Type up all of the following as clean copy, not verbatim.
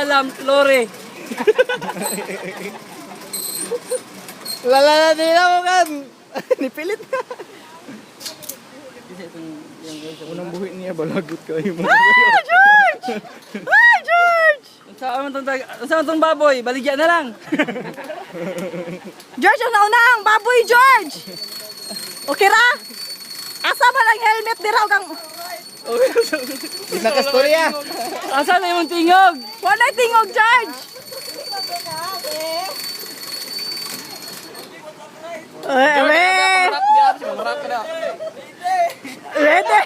alam, Lore. Wala na din ako kan. Nipilit na. Kasi itong Unang buhi niya, balagot kayo mo. Ah, George! Ah, George! Saan itong baboy? Baligyan na lang. George, ang naunang! Baboy, George! Okay ra? Asa ba lang helmet di raw kang... Di nakastorya. Asan na yung tingog? Wala tingog, George! Marap ka na. Ready?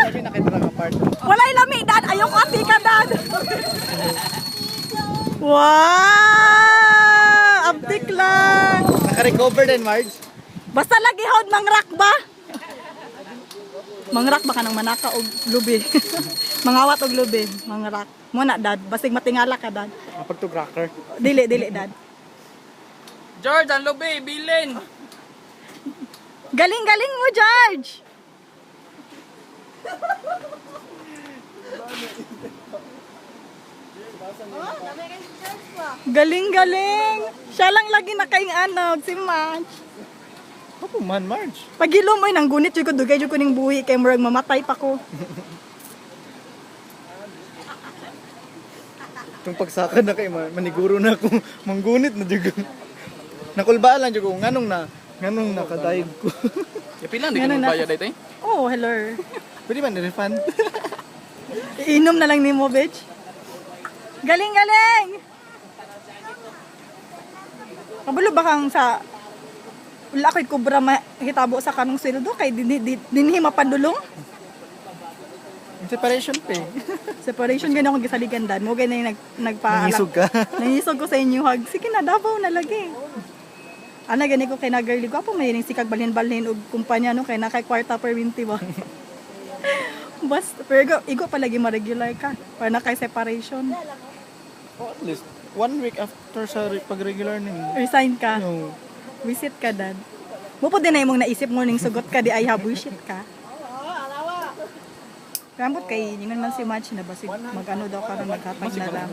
Kasi nakita ng apart. Wala ilami, Dad. Ayoko ati ka, Dad. Wow! Abdik lang. Naka-recover din, Marge. Basta lagi hod mangrak ba? Mangrak ba ka ng manaka o lubi? Mangawat og lubi, mangrak. Muna, Dad. Basig matingala ka, Dad. Napagtog-rocker. Dili, Dad. George, ang lubi, bilin. Galing mo, George! Galing! Siya lang lagi nakaing-anog, si Match. Ako man, Marge. Pag ilom ay nang gunit yung ko, dugay yung ko ning buhi, kay murag mamatay pa ko. Itong pagsaka na kayo, maniguro na ako. Manggunit na dyan. Nakulbaan lang dyan ko. Nganong nakadayag ko. Yapilan, di ka Ganun na. magbayad ito eh. Oh, hello. Pwede ba ni-refund? Iinom na lang ni mo, bitch. Galing! Kabalo ba kang sa... Wala ko'y kubra mahitabo sa kanong sildo kay dinhi mapadulong. Separation pay. Separation gani ako gisaligan dad. Mo gani nagpaalak. Nangisog ka. Nangisog ko sa inyo hag. Sige na Davao na lagi. Ana gani ko kay na girly ko po may sikag balhin-balhin og kumpanya no kay na kay kwarta per 20 ba. Basta pero igo palagi ma-regular ka para na kay separation. Oh, at least 1 week after sa pag-regular nimo. Resign ka. No. Visit ka dad. Mo po din na imong naisip mo ning sugot ka di ay bullshit ka. Rambot kay yun lang si Match na basig magano daw karon naghatag na lang.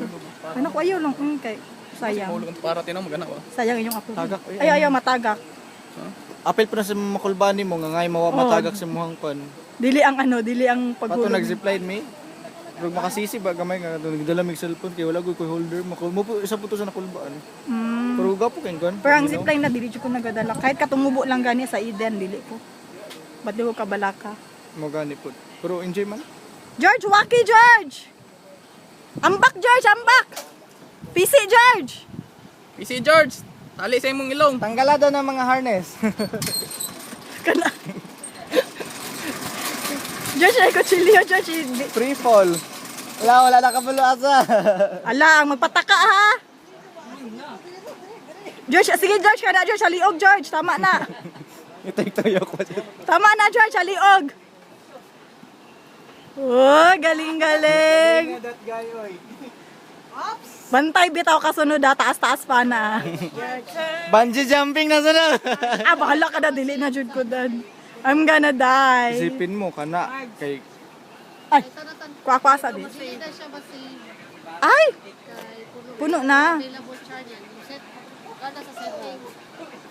Ano ko ayaw lang kay sayang. Para tinaw magana ba? Sayang inyong apo. Tagak. Ayaw matagak. Apel pa na sa makulbani mo nga ngay matagak sa muhang kon. Dili ang Pato paghulog. nag-zipline me. Pero makasisi ba gamay nga nagdala mig cellphone kay wala ko holder mo po isa po to sa nakulbaan. Pero gapo kay kon. Pero ang zipline na dili ko nagadala. Kahit katumubo lang gani sa Eden dili ko. Ba't di ko kabalaka? Mo gani po. Pero enjoy man. George, waki George! Ambak George, ambak! PC George! Si George, tali sa imong ilong. Tanggalado ng mga harness. Kana. George, ay kutsilyo George. Free fall. Wala na kabulo asa. Ala, magpataka ha! George, sige George, kada George, haliog George, tama na. Itay-tayo ko. Tama na George, haliog. Oh, galing. That guy oy. Bantay bitaw kasunod taas-taas pa na. Bungee jumping na sana. Bahala ka na, dili na jud ko dan. I'm gonna die. Isipin mo kana kay Ay, kuwakwasa din. Ay, puno na.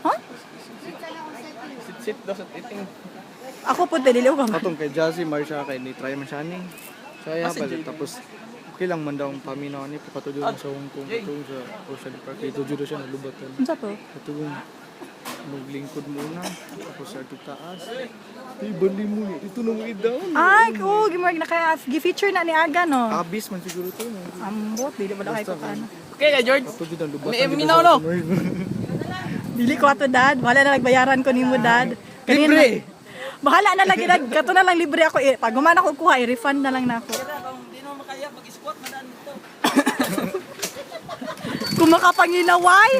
Ha? Sit daw sa titing. Ako po dili ko ka. katong kay Jazzy Marsha kay ni try man siya ni. Saya balik tapos okay lang man daw ang paminaw ni patudyo sa Hong Kong patudyo sa Ocean Park kay tudyo siya nalubatan. Unsa to? Patudyo maglingkod muna tapos sa taas. Ay bali mo ito na mo i-down. Ay, ko gimorg na kaya gi-feature na ni Aga no. Abis man siguro to. Ambot, dili ba kay ko kana. Okay ka George. Patudyo na lubatan. Minaw no. Dili ko ato dad, wala na nagbayaran ko nimo dad. Libre. Bahala na lagi dad, kato na lang libre ako. Pag gumana ko kuha, i-refund na lang na ako. Hindi naman makaya mag-squat madaan dito. Kung makapanginaway.